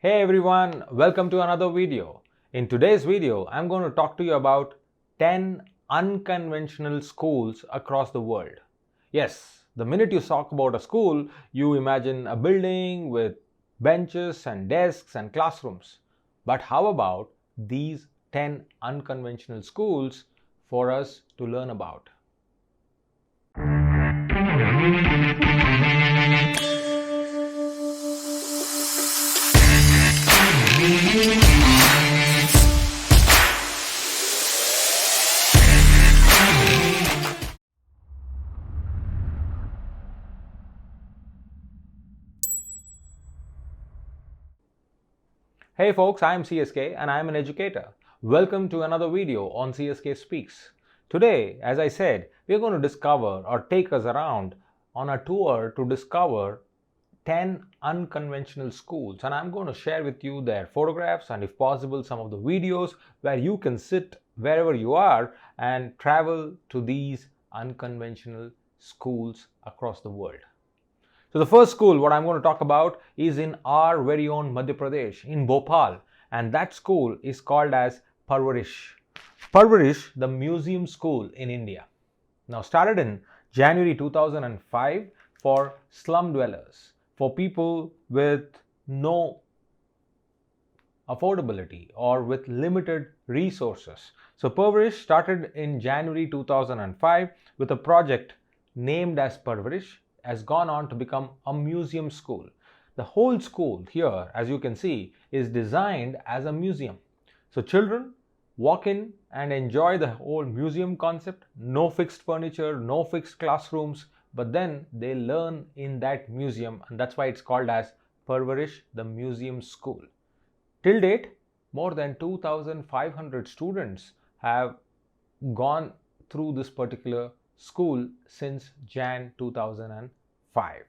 Hey everyone, welcome to another video. In today's video, I'm going to talk to you about 10 unconventional schools across the world. Yes, the minute you talk about a school, you imagine a building with benches and desks and classrooms. But how about these 10 unconventional schools for us to learn about? Hey folks, I am CSK and I am an educator. Welcome to another video on CSKSpeaks. Today, as I said, we are going to discover or take us around on a tour to discover 10 unconventional schools, and I'm going to share with you their photographs and if possible some of the videos where you can sit wherever you are and travel to these unconventional schools across the world. So the first school what I'm going to talk about is in our very own Madhya Pradesh in Bhopal, and that school is called as PARVARISH. PARVARISH, the museum school in India. Now started in January 2005 for slum dwellers, for people with no affordability or with limited resources. So PARVARISH started in January 2005 with a project named as PARVARISH, has gone on to become a museum school. The whole school here, as you can see, is designed as a museum. So children walk in and enjoy the whole museum concept, no fixed furniture, no fixed classrooms, but then they learn in that museum, and that's why it's called as PARVARISH, the museum school. Till date, more than 2,500 students have gone through this particular school since Jan 2005.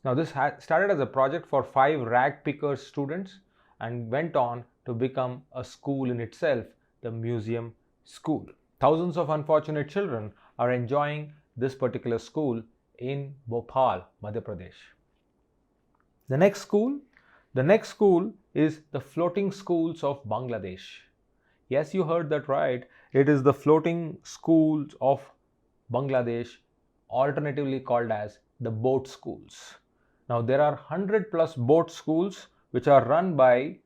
Now this started as a project for 5 rag picker students and went on to become a school in itself, the museum school. Thousands of unfortunate children are enjoying this particular school in Bhopal, Madhya Pradesh. The next school is the Floating Schools of Bangladesh. Yes, you heard that right. It is the Floating Schools of Bangladesh, alternatively called as the boat schools. Now there are 100 plus boat schools which are run by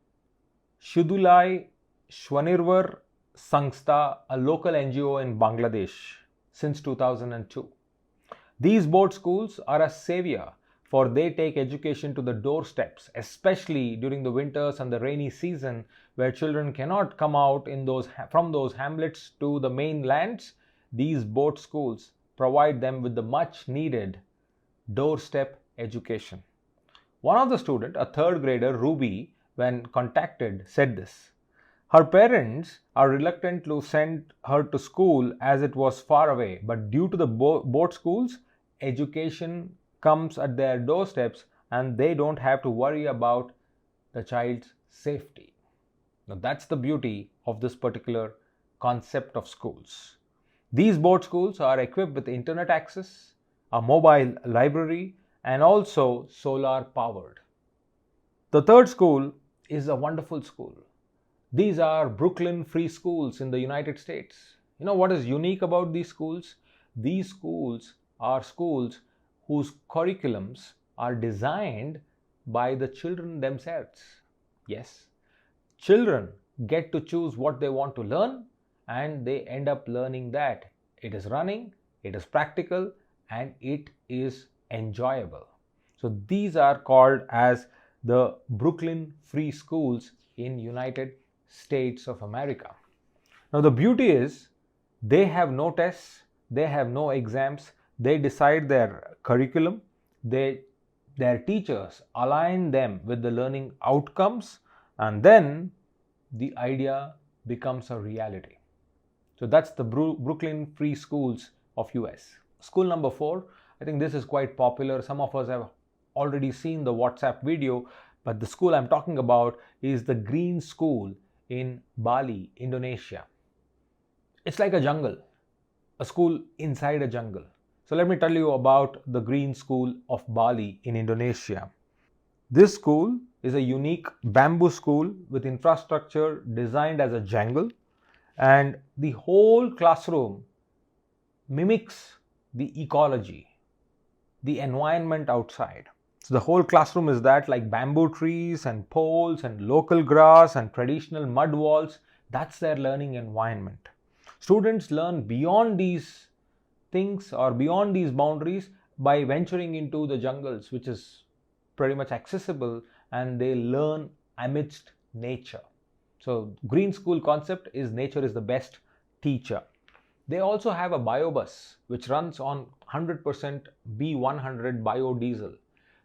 Shudulai Shwanirvar Sangstha, a local NGO in Bangladesh since 2002. These boat schools are a savior, for they take education to the doorsteps, especially during the winters and the rainy season where children cannot come out from those hamlets to the mainlands. These boat schools provide them with the much needed doorstep education. One of the students, a third grader, Ruby, when contacted, said this. Her parents are reluctant to send her to school as it was far away, but due to the boat schools, education comes at their doorsteps and they don't have to worry about the child's safety. Now that's the beauty of this particular concept of schools. These boat schools are equipped with internet access, a mobile library, and also solar powered. The third school is a wonderful school. These are Brooklyn Free Schools in the United States. You know what is unique about these schools? These schools are schools whose curriculums are designed by the children themselves. Yes, children get to choose what they want to learn and they end up learning that. It is running, it is practical, and it is enjoyable. So these are called as the Brooklyn Free Schools in United States of America. Now the beauty is they have no tests, they have no exams, they decide their curriculum, their teachers align them with the learning outcomes, and then the idea becomes a reality. So that's the Brooklyn Free Schools of US. School number 4, I think this is quite popular. Some of us have already seen the WhatsApp video, but the school I'm talking about is the Green School in Bali, Indonesia. It's like a jungle, a school inside a jungle. So let me tell you about the Green School of Bali in Indonesia. This school is a unique bamboo school with infrastructure designed as a jungle, and the whole classroom mimics the ecology, the environment outside. So the whole classroom is that, like bamboo trees and poles and local grass and traditional mud walls. That's their learning environment. Students learn beyond these things or beyond these boundaries by venturing into the jungles, which is pretty much accessible, and they learn amidst nature. So green school concept is nature is the best teacher. They also have a biobus which runs on 100% B100 biodiesel.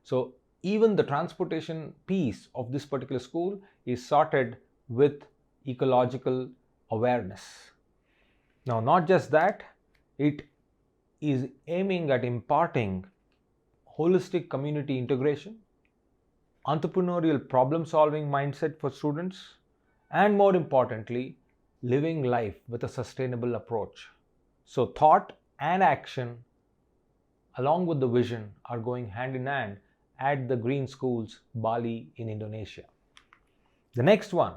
So even the transportation piece of this particular school is sorted with ecological awareness. Now, not just that, it is aiming at imparting holistic community integration, entrepreneurial problem-solving mindset for students, and more importantly, living life with a sustainable approach. So thought and action along with the vision are going hand in hand at the Green Schools, Bali in Indonesia. The next one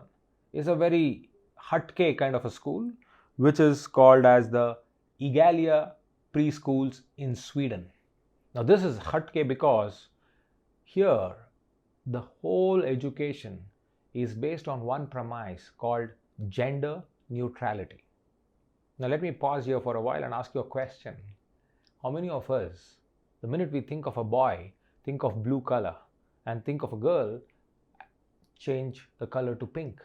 is a very hutke kind of a school, which is called as the EGALIA preschools in Sweden. Now this is hutke because here the whole education is based on one premise called gender neutrality. Now let me pause here for a while and ask you a question. How many of us, the minute we think of a boy, think of blue color, and think of a girl, change the color to pink?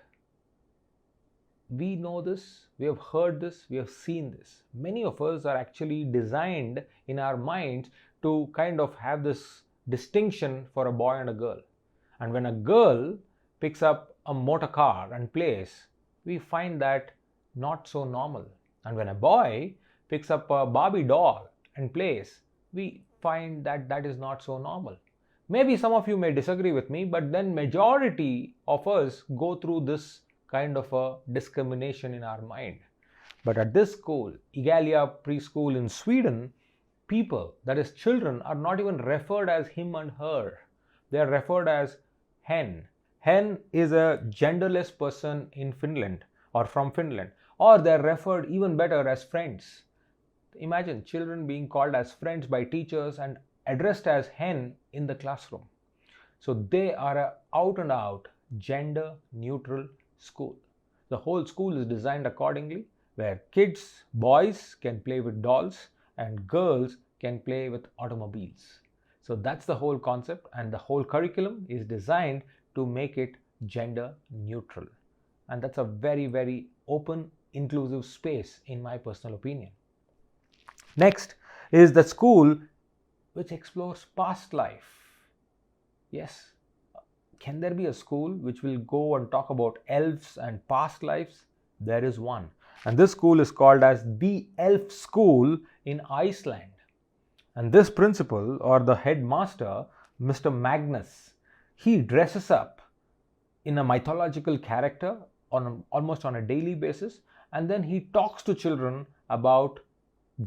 We know this, we have heard this, we have seen this. Many of us are actually designed in our minds to kind of have this distinction for a boy and a girl. And when a girl picks up a motor car and plays, we find that not so normal. And when a boy picks up a Barbie doll and plays, we find that that is not so normal. Maybe some of you may disagree with me, but then majority of us go through this kind of a discrimination in our mind. But at this school, EGALIA preschool in Sweden, people, that is children, are not even referred as him and her. They are referred as hen. Hen is a genderless person in Finland or from Finland, or they are referred even better as friends. Imagine children being called as friends by teachers and addressed as hen in the classroom. So they are an out and out gender neutral school. The whole school is designed accordingly, where kids, boys can play with dolls and girls can play with automobiles. So that's the whole concept, and the whole curriculum is designed to make it gender neutral. And that's a very, very open, inclusive space in my personal opinion. Next is the school which explores past life. Yes, can there be a school which will go and talk about elves and past lives? There is one. And this school is called as the Elf School in Iceland. And this principal, or the headmaster, Mr. Magnus, he dresses up in a mythological character almost on a daily basis, and then he talks to children about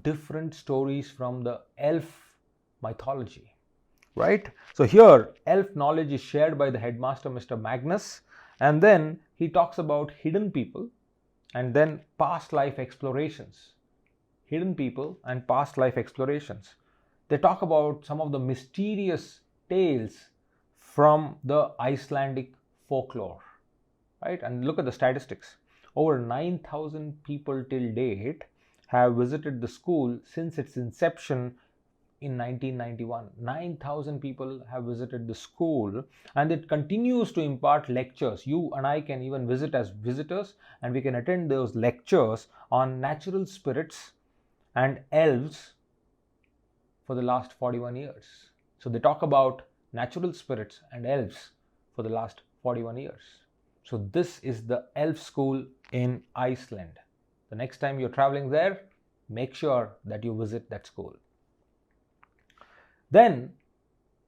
different stories from the elf mythology. Right? So here elf knowledge is shared by the headmaster, Mr. Magnus, and then he talks about hidden people and then past life explorations. Hidden people and past life explorations. They talk about some of the mysterious tales from the Icelandic folklore. Right? And look at the statistics. Over 9,000 people till date have visited the school since its inception in 1991. 9,000 people have visited the school, and it continues to impart lectures. You and I can even visit as visitors, and we can attend those lectures on natural spirits and elves for the last 41 years. So they talk about natural spirits and elves for the last 41 years. So this is the elf school in Iceland. The next time you're traveling there, make sure that you visit that school. Then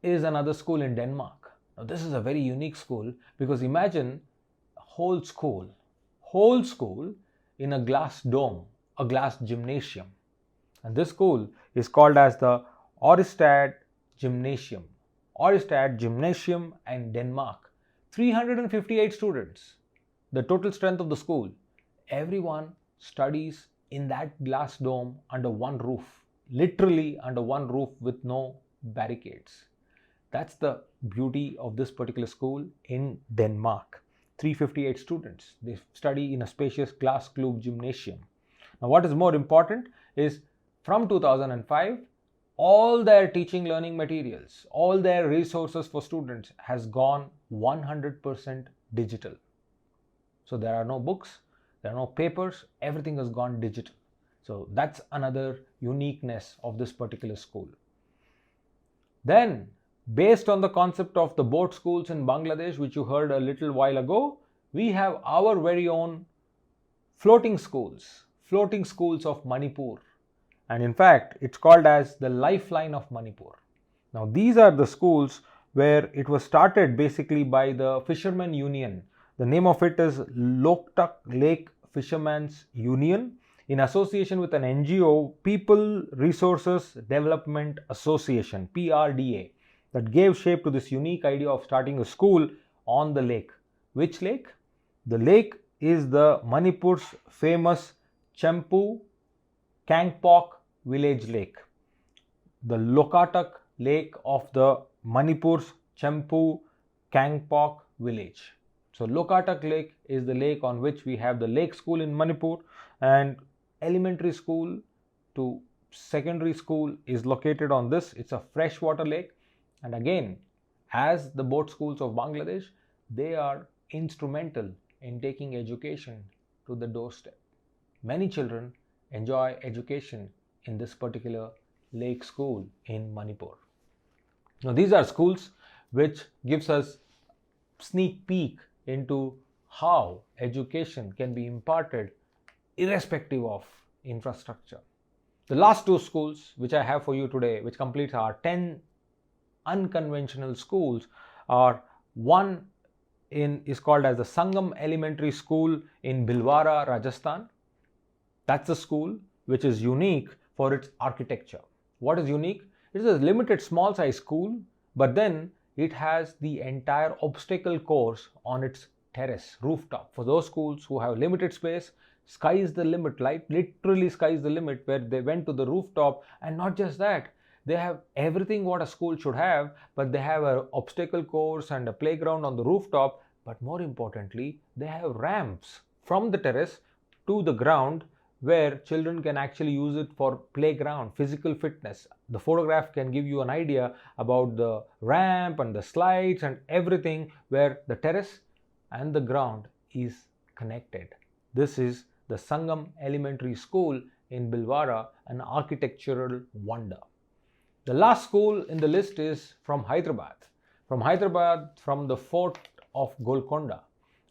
is another school in Denmark. Now this is a very unique school, because imagine a whole school in a glass dome, a glass gymnasium. And this school is called as the ORESTAD Gymnasium. ORESTAD Gymnasium in Denmark. 358 students, the total strength of the school. Everyone studies in that glass dome under one roof, literally under one roof with no barricades. That's the beauty of this particular school in Denmark. 358 students. They study in a spacious glass-club gymnasium. Now, what is more important is from 2005, all their teaching learning materials, all their resources for students has gone 100% digital. So there are no books, there are no papers, everything has gone digital. So that's another uniqueness of this particular school. Then, based on the concept of the board schools in Bangladesh, which you heard a little while ago, we have our very own floating schools of Manipur. And in fact, it's called as the lifeline of Manipur. Now, these are the schools where it was started basically by the Fishermen Union. The name of it is Loktak Lake Fishermen's Union, in association with an NGO, People Resources Development Association, PRDA, that gave shape to this unique idea of starting a school on the lake. Which lake? The lake is the Manipur's famous Champu Kangpok village lake. The Lokatak lake of the Manipur's Champu Kangpok village. So Lokatak lake is the lake on which we have the lake school in Manipur, and elementary school to secondary school is located on this. It's a freshwater lake. And again, as the boat schools of Bangladesh, they are instrumental in taking education to the doorstep. Many children enjoy education in this particular lake school in Manipur. Now, these are schools which gives us sneak peek into how education can be imparted irrespective of infrastructure. The last two schools which I have for you today, which completes our 10 unconventional schools, are one is called as the Sangam Elementary School in Bhilwara, Rajasthan. That's a school which is unique for its architecture. What is unique? It is a limited small size school, but then it has the entire obstacle course on its terrace, rooftop. For those schools who have limited space, sky is the limit, like literally sky is the limit, where they went to the rooftop. And not just that, they have everything what a school should have, but they have an obstacle course and a playground on the rooftop. But more importantly, they have ramps from the terrace to the ground where children can actually use it for playground, physical fitness. The photograph can give you an idea about the ramp and the slides and everything, where the terrace and the ground is connected. This is the Sangam Elementary School in Bhilwara, an architectural wonder. The last school in the list is from Hyderabad. From the fort of Golconda.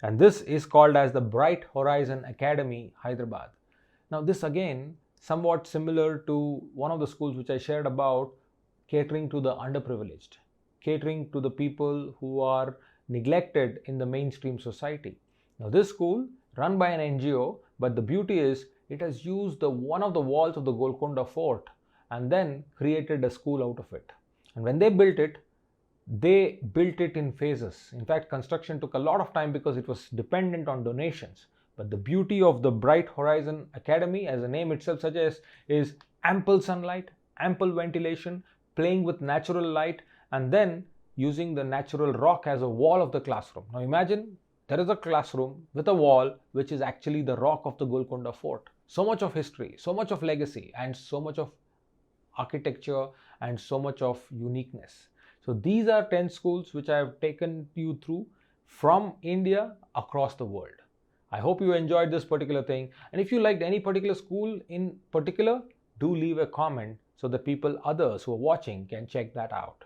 And this is called as the Bright Horizon Academy, Hyderabad. Now, this again somewhat similar to one of the schools which I shared about, catering to the underprivileged, catering to the people who are neglected in the mainstream society. Now, this school run by an NGO, but the beauty is it has used one of the walls of the Golconda fort and then created a school out of it. And when they built it in phases. In fact, construction took a lot of time because it was dependent on donations. But the beauty of the Bright Horizon Academy, as the name itself suggests, is ample sunlight, ample ventilation, playing with natural light, and then using the natural rock as a wall of the classroom. Now imagine there is a classroom with a wall which is actually the rock of the Golconda fort. So much of history, so much of legacy, and so much of architecture, and so much of uniqueness. So these are 10 schools which I have taken you through from India across the world. I hope you enjoyed this particular thing. And if you liked any particular school in particular, do leave a comment so that others who are watching can check that out.